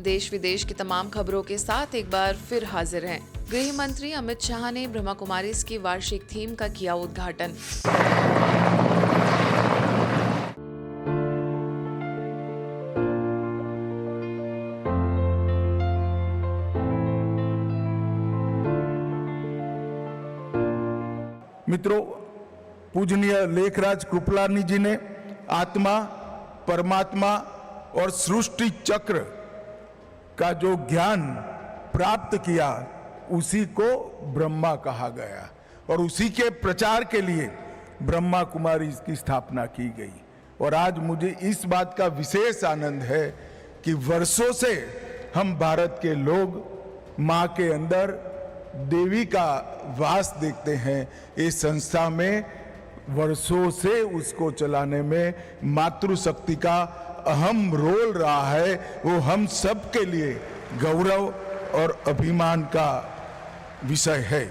देश विदेश की तमाम खबरों के साथ एक बार फिर हाजिर हैं। गृह मंत्री अमित शाह ने ब्रह्मा कुमारीज की वार्षिक थीम का किया उद्घाटन। मित्रों, पूजनीय लेखराज कृपलानी जी ने आत्मा, परमात्मा और सृष्टि चक्र का जो ज्ञान प्राप्त किया उसी को ब्रह्मा कहा गया और उसी के प्रचार के लिए ब्रह्मा कुमारी की स्थापना की गई। और आज मुझे इस बात का विशेष आनंद है कि वर्षों से हम भारत के लोग मां के अंदर देवी का वास देखते हैं। इस संस्था में वर्षों से उसको चलाने में मातृशक्ति का अहम रोल रहा है। वो हम सब के लिए गौरव और अभिमान का विषय है।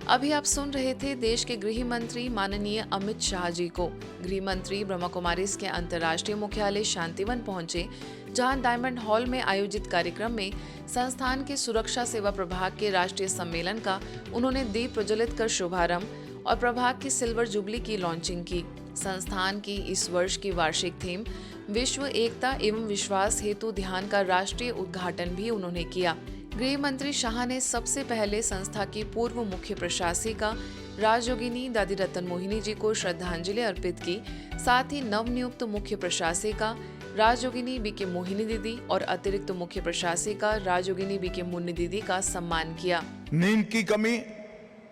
अभी आप सुन रहे थे देश के गृह मंत्री माननीय अमित शाह जी को। गृह मंत्री ब्रह्मा कुमारीज के अंतर्राष्ट्रीय मुख्यालय शांतिवन पहुंचे, जहां डायमंड हॉल में आयोजित कार्यक्रम में संस्थान के सुरक्षा सेवा प्रभाग के राष्ट्रीय सम्मेलन का उन्होंने दीप प्रज्वलित कर शुभारंभ और प्रभाग की सिल्वर जुबली की लॉन्चिंग की। संस्थान की इस वर्ष की वार्षिक थीम विश्व एकता एवं विश्वास हेतु ध्यान का राष्ट्रीय उद्घाटन भी उन्होंने किया। गृह मंत्री शाह ने सबसे पहले संस्था की पूर्व मुख्य प्रशासिका राजयोगिनी दादी रतन मोहिनी जी को श्रद्धांजलि अर्पित की। साथ ही नवनियुक्त मुख्य प्रशासिका राजयोगिनी बीके मोहिनी दीदी और अतिरिक्त मुख्य प्रशासिका राजयोगिनी बीके मुन्नी दीदी का सम्मान किया। नींद की कमी,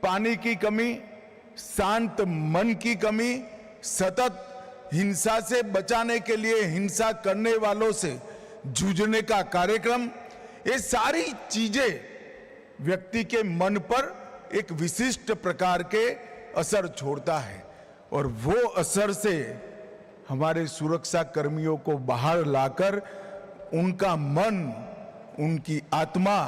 पानी की कमी, शांत मन की कमी, सतत हिंसा से बचाने के लिए हिंसा करने वालों से जूझने का कार्यक्रम, ये सारी चीजें व्यक्ति के मन पर एक विशिष्ट प्रकार के असर छोड़ता है और वो असर से हमारे सुरक्षा कर्मियों को बाहर लाकर उनका मन, उनकी आत्मा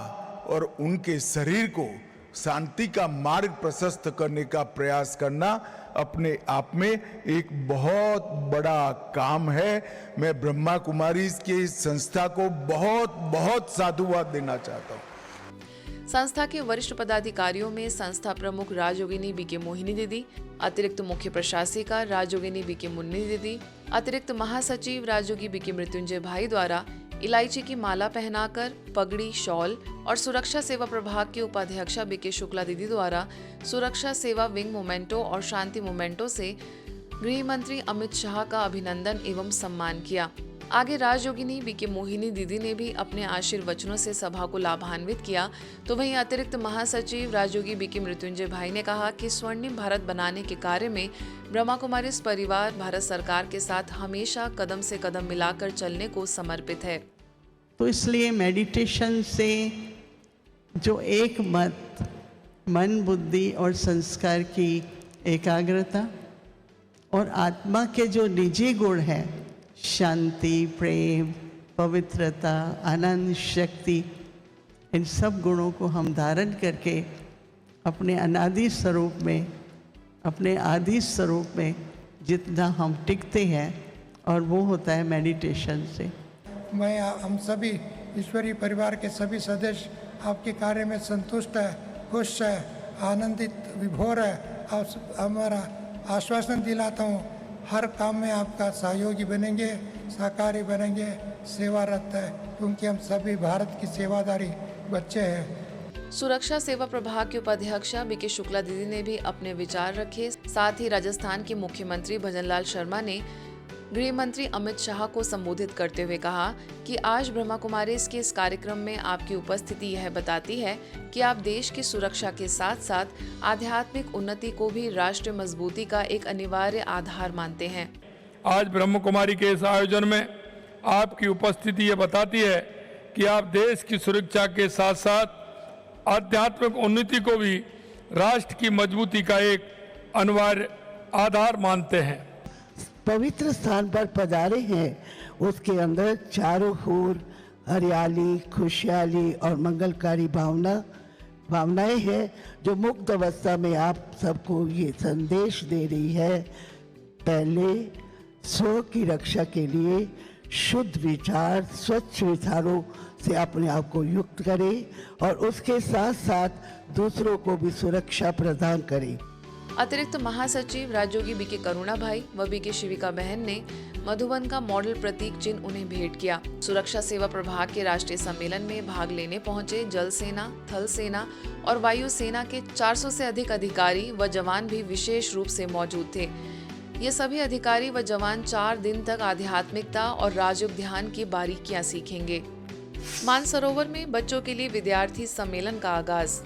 और उनके शरीर को शांति का मार्ग प्रशस्त करने का प्रयास करना अपने आप में एक बहुत बड़ा काम है। मैं ब्रह्मा कुमारीज की इस संस्था को बहुत बहुत साधुवाद देना चाहता हूँ। संस्था के वरिष्ठ पदाधिकारियों में संस्था प्रमुख राजयोगिनी बीके मोहिनी दीदी, अतिरिक्त मुख्य प्रशासिका राजयोगिनी बीके मुन्नी दीदी, अतिरिक्त महासचिव राजयोगी बीके मृत्युंजय भाई द्वारा इलायची की माला पहनाकर पगड़ी, शॉल और सुरक्षा सेवा प्रभाग की उपाध्यक्षा बीके शुक्ला दीदी द्वारा सुरक्षा सेवा विंग मोमेंटो और शांति मोमेंटो से गृह मंत्री अमित शाह का अभिनंदन एवं सम्मान किया। आगे राजयोगिनी बीके मोहिनी दीदी ने भी अपने आशीर्वचनों से सभा को लाभान्वित किया। तो वहीं अतिरिक्त महासचिव राजयोगी बीके मृत्युंजय भाई ने कहा कि स्वर्णिम भारत बनाने के कार्य में ब्रह्मा कुमारीज परिवार भारत सरकार के साथ हमेशा कदम से कदम मिलाकर चलने को समर्पित है। तो इसलिए मेडिटेशन से जो एक मत, मन, बुद्धि और संस्कार की एकाग्रता और आत्मा के जो निजी गुण हैं, शांति, प्रेम, पवित्रता, आनंद, शक्ति, इन सब गुणों को हम धारण करके अपने अनादि स्वरूप में, अपने आदि स्वरूप में जितना हम टिकते हैं, और वो होता है मेडिटेशन से। मैं हम सभी ईश्वरीय परिवार के सभी सदस्य आपके कार्य में संतुष्ट है, खुश है, आनंदित, विभोर है। हमारा आश्वासन दिलाता हूँ हर काम में आपका सहयोगी बनेंगे, सहकारी बनेंगे, सेवारत है, क्योंकि हम सभी भारत की सेवादारी बच्चे हैं। सुरक्षा सेवा प्रभाग के उपाध्यक्षा बीके शुक्ला दीदी ने भी अपने विचार रखे। साथ ही राजस्थान के मुख्यमंत्री भजनलाल शर्मा ने गृह मंत्री अमित शाह को संबोधित करते हुए कहा कि आज ब्रह्मा कुमारीज के इस कार्यक्रम में आपकी उपस्थिति यह बताती है कि आप देश की सुरक्षा के साथ साथ आध्यात्मिक उन्नति को भी राष्ट्रीय मजबूती का एक अनिवार्य आधार मानते हैं। आज ब्रह्म कुमारी के इस आयोजन में आपकी उपस्थिति ये बताती है कि आप देश की सुरक्षा के साथ साथ आध्यात्मिक उन्नति को भी राष्ट्र की मजबूती का एक अनिवार्य आधार मानते हैं। पवित्र स्थान पर पधारे हैं, उसके अंदर चारों ओर हरियाली, खुशहाली और मंगलकारी भावनाएं हैं, जो मुक्त अवस्था में आप सबको ये संदेश दे रही है। पहले स्व की रक्षा के लिए शुद्ध विचार, स्वच्छ विचारों से अपने आप को युक्त करें और उसके साथ साथ दूसरों को भी सुरक्षा प्रदान करें। अतिरिक्त महासचिव राजयोगी बीके करुणा भाई व बीके शिविका बहन ने मधुबन का मॉडल प्रतीक चिन्ह उन्हें भेंट किया। सुरक्षा सेवा प्रभाग के राष्ट्रीय सम्मेलन में भाग लेने पहुंचे जल सेना, थल सेना और वायु सेना के 400 से अधिक अधिकारी व जवान भी विशेष रूप से मौजूद थे। ये सभी अधिकारी व जवान 4 दिन तक आध्यात्मिकता और राजयोग ध्यान की बारीकियां सीखेंगे। मानसरोवर में बच्चों के लिए विद्यार्थी सम्मेलन का आगाज।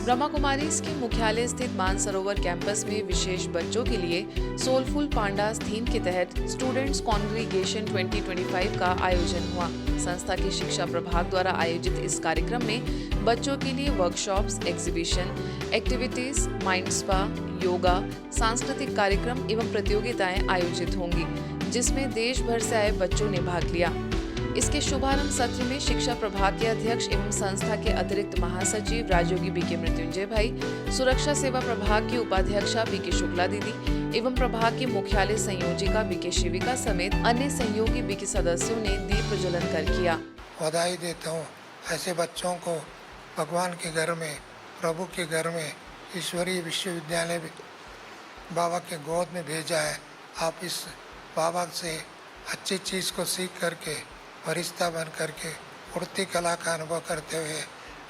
ब्रह्मा कुमारीज के मुख्यालय स्थित मानसरोवर कैंपस में विशेष बच्चों के लिए सोलफुल पांडास थीम के तहत स्टूडेंट्स कॉन्ग्रीगेशन 2025 का आयोजन हुआ। संस्था के शिक्षा प्रभाग द्वारा आयोजित इस कार्यक्रम में बच्चों के लिए workshops, exhibition, activities, mind spa, yoga, सांस्कृतिक कार्यक्रम एवं प्रतियोगिताएं आयोजित होंगी, जिसमें देश भर से आए बच्चों ने भाग लिया। इसके शुभारंभ सत्र में शिक्षा प्रभाग के अध्यक्ष एवं संस्था के अतिरिक्त महासचिव राजयोगी बीके मृत्युंजय भाई, सुरक्षा सेवा प्रभाग की उपाध्यक्षा बीके शुक्ला दीदी एवं प्रभाग की मुख्यालय संयोजिका बीके शिविका समेत अन्य सहयोगी बीके सदस्यों ने दीप प्रज्वलन कर किया। बधाई देता हूँ ऐसे बच्चों को भगवान के घर में, प्रभु के घर में, ईश्वरीय विश्वविद्यालय बाबा के गोद में भेजा है। आप इस बाबा से अच्छी चीज़ को सीख करके फरिश्ता बन करके उड़ती कला का अनुभव करते हुए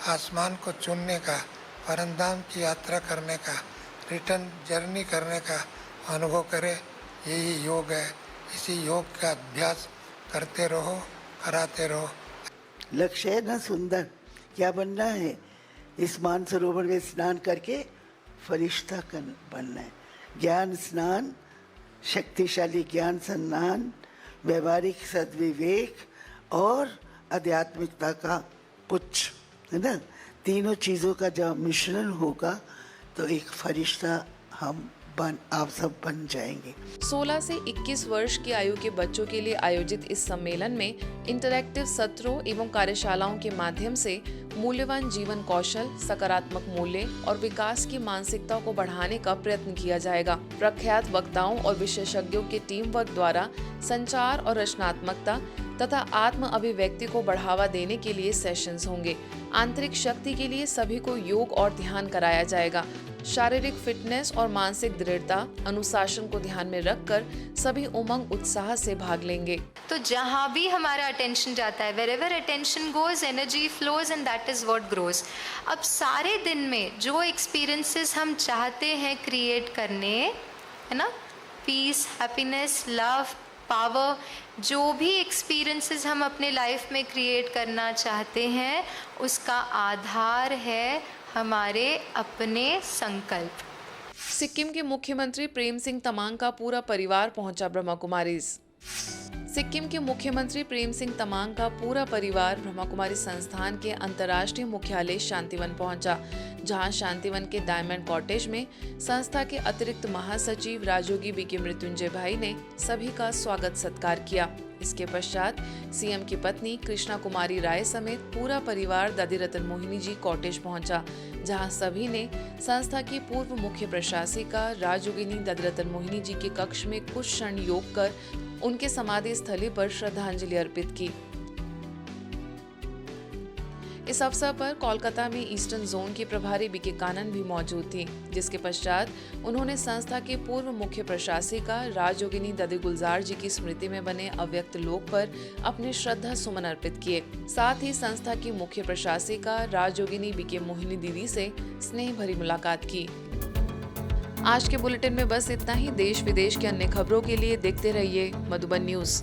आसमान को चुनने का, परंधाम की यात्रा करने का, रिटर्न जर्नी करने का अनुभव करें। यही योग है। इसी योग का अभ्यास करते रहो, कराते रहो। लक्ष्य है ना सुंदर, क्या बनना है? इस मानसरोवर में स्नान करके फरिश्ता बनना है। ज्ञान स्नान, शक्तिशाली ज्ञान संधान, व्यवहारिक सद्विवेक और आध्यात्मिकता का पुच्छ, है ना? तीनों चीज़ों का जब मिश्रण होगा तो एक फरिश्ता आप सब बन जाएंगे। 16 से 21 वर्ष की आयु के बच्चों के लिए आयोजित इस सम्मेलन में इंटरैक्टिव सत्रों एवं कार्यशालाओं के माध्यम से मूल्यवान जीवन कौशल, सकारात्मक मूल्य और विकास की मानसिकता को बढ़ाने का प्रयत्न किया जाएगा। प्रख्यात वक्ताओं और विशेषज्ञों के टीम वर्क द्वारा संचार और रचनात्मकता तथा आत्म अभिव्यक्ति को बढ़ावा देने के लिए सेशंस होंगे। आंतरिक शक्ति के लिए सभी को योग और ध्यान कराया जाएगा। शारीरिक फिटनेस और मानसिक दृढ़ता, अनुशासन को ध्यान में रखकर सभी उमंग उत्साह से भाग लेंगे। तो जहाँ भी हमारा अटेंशन जाता है, wherever attention goes, energy flows and that is what grows। अब सारे दिन में जो एक्सपीरियंसेस हम चाहते हैं क्रिएट करने, है ना, पीस, हैप्पीनेस, लव, पावर, जो भी एक्सपीरियंसेस हम अपने लाइफ में क्रिएट करना चाहते हैं, उसका आधार है हमारे अपने संकल्प। सिक्किम के मुख्यमंत्री प्रेम सिंह तमांग का पूरा परिवार पहुंचा ब्रह्मा कुमारीज। सिक्किम के मुख्यमंत्री प्रेम सिंह तमांग का पूरा परिवार ब्रह्मा कुमारी संस्थान के अंतर्राष्ट्रीय मुख्यालय शांतिवन पहुंचा, जहां शांतिवन के डायमंड कॉटेज में संस्था के अतिरिक्त महासचिव राजयोगी बीके मृत्युंजय भाई ने सभी का स्वागत सत्कार किया। इसके पश्चात सीएम की पत्नी कृष्णा कुमारी राय समेत पूरा परिवार दादी रतन मोहिनी जी कॉटेज पहुंचा, जहां सभी ने संस्था की पूर्व मुख्य प्रशासिका राजयोगिनी दादी रतन मोहिनी जी के कक्ष में कुछ क्षण योग कर उनके समाधि स्थली पर श्रद्धांजलि अर्पित की। इस अवसर पर कोलकाता में ईस्टर्न जोन की प्रभारी बीके कानन भी मौजूद थी, जिसके पश्चात उन्होंने संस्था के पूर्व मुख्य प्रशासिका राजयोगिनी दादी गुलजार जी की स्मृति में बने अव्यक्त लोक पर अपने श्रद्धा सुमन अर्पित किए। साथ ही संस्था की मुख्य प्रशासिका राजयोगिनी बीके मोहिनी दीदी से स्नेह भरी मुलाकात की। आज के बुलेटिन में बस इतना ही। देश विदेश की अन्य खबरों के लिए देखते रहिए मधुबन न्यूज।